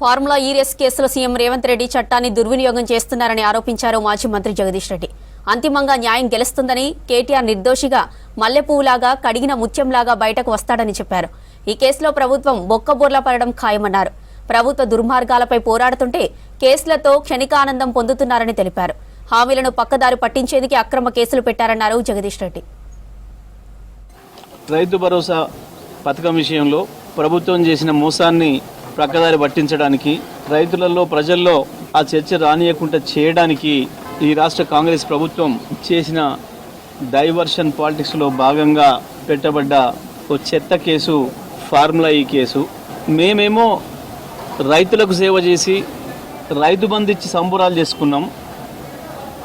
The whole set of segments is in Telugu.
ఫార్ములా ఈ రేస్ కేసులో సీఎం రేవంత్ రెడ్డి చట్టాన్ని దుర్వినియోగం చేస్తున్నారని ఆరోపించారు మాజీ మంత్రి జగదీష్ రెడ్డి. అంతిమంగా న్యాయం గెలుస్తుందని, కేటీఆర్ నిర్దోషిగా మల్లెపువ్వులాగా కడిగిన ముత్యంలాగా బయటకు వస్తాడని చెప్పారు. ఈ కేసులో ప్రభుత్వం బొక్కబోర్లా పడడం ఖాయమన్నారు. ప్రభుత్వ దుర్మార్గాలపై పోరాడుతుంటే కేసులతో క్షణికానందం పొందుతున్నారని తెలిపారు. హామీలను పక్కదారి పట్టించేందుకు అక్రమ కేసులు పెట్టారన్నారు జగదీష్ రెడ్డి. రైతు భరోసా పథకం విషయంలో ప్రభుత్వం చేసిన మోసాన్ని ప్రక్కదారి పట్టించడానికి, రైతులలో ప్రజల్లో ఆ చర్చ రానియకుండా చేయడానికి ఈ రాష్ట్ర కాంగ్రెస్ ప్రభుత్వం చేసిన డైవర్షన్ పాలిటిక్స్లో భాగంగా పెట్టబడ్డ ఓ చెత్త కేసు ఫార్ములా ఈ కేసు. మేమేమో రైతులకు సేవ చేసి రైతు బంధు ఇచ్చి సంబురాలు చేసుకున్నాం,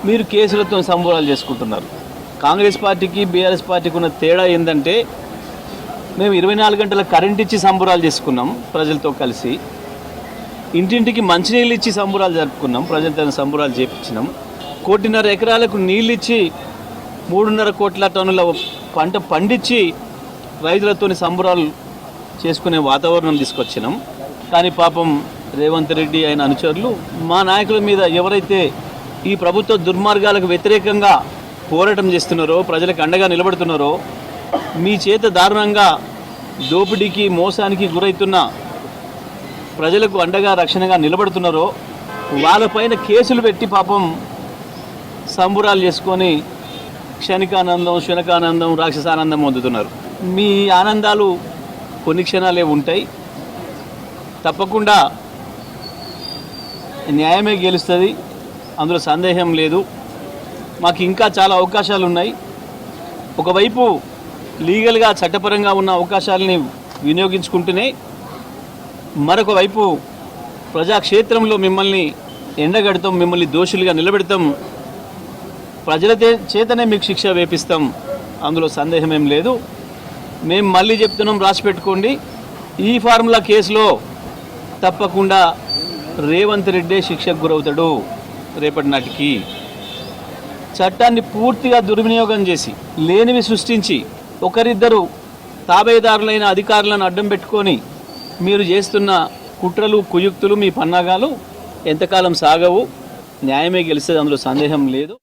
మీరు కేసులతో సంబురాలు చేసుకుంటున్నారు. కాంగ్రెస్ పార్టీకి బీఆర్ఎస్ పార్టీకి ఉన్న తేడా ఏంటంటే, మేము 24 గంటల కరెంట్ ఇచ్చి సంబురాలు చేసుకున్నాం ప్రజలతో కలిసి, ఇంటింటికి మంచినీళ్ళు ఇచ్చి సంబురాలు జరుపుకున్నాం, ప్రజలతో సంబురాలు చేపించినాం. 1.5 ఎకరాలకు నీళ్ళు ఇచ్చి 3.5 కోట్ల టన్నుల పంట పండించి రైతులతో సంబురాలు చేసుకునే వాతావరణం తీసుకొచ్చినాం. కానీ పాపం రేవంత్ రెడ్డి ఆయన అనుచరులు మా నాయకుల మీద ఎవరైతే ఈ ప్రభుత్వ దుర్మార్గాలకు వ్యతిరేకంగా పోరాటం చేస్తున్నారో, ప్రజలకు అండగా నిలబడుతున్నారో, మీ చేత దారుణంగా దోపిడీకి మోసానికి గురవుతున్న ప్రజలకు అండగా రక్షణగా నిలబడుతున్నారో వాళ్ళపైన కేసులు పెట్టి పాపం సంబురాలు చేసుకొని క్షణికానందం, శునకానందం, రాక్షసానందం పొందుతున్నారు. మీ ఆనందాలు కొన్ని క్షణాలే ఉంటాయి. తప్పకుండా న్యాయమే గెలుస్తుంది, అందులో సందేహం లేదు. మాకు ఇంకా చాలా అవకాశాలు ఉన్నాయి. ఒకవైపు లీగల్గా చట్టపరంగా ఉన్న అవకాశాలని వినియోగించుకుంటూనే, మరొక వైపు ప్రజాక్షేత్రంలో మిమ్మల్ని ఎండగడతాం, మిమ్మల్ని దోషులుగా నిలబెడతాం, ప్రజల చేతనే మీకు శిక్ష వేపిస్తాం, అందులో సందేహమేం లేదు. మేము మళ్ళీ చెప్తున్నాం, రాసి పెట్టుకోండి, ఈ ఫార్ములా కేసులో తప్పకుండా రేవంత్ రెడ్డి శిక్షకు గురవుతాడు. రేపటి నాటికి చట్టాన్ని పూర్తిగా దుర్వినియోగం చేసి, లేనివి సృష్టించి, ఒకరిద్దరు తాబేదారులైన అధికారులను అడ్డం పెట్టుకొని మీరు చేస్తున్న కుట్రలు, కుయుక్తులు, మీ పన్నాగాలు ఎంతకాలం సాగవు. న్యాయమే గెలిస్తుంది, అందులో సందేహం లేదు.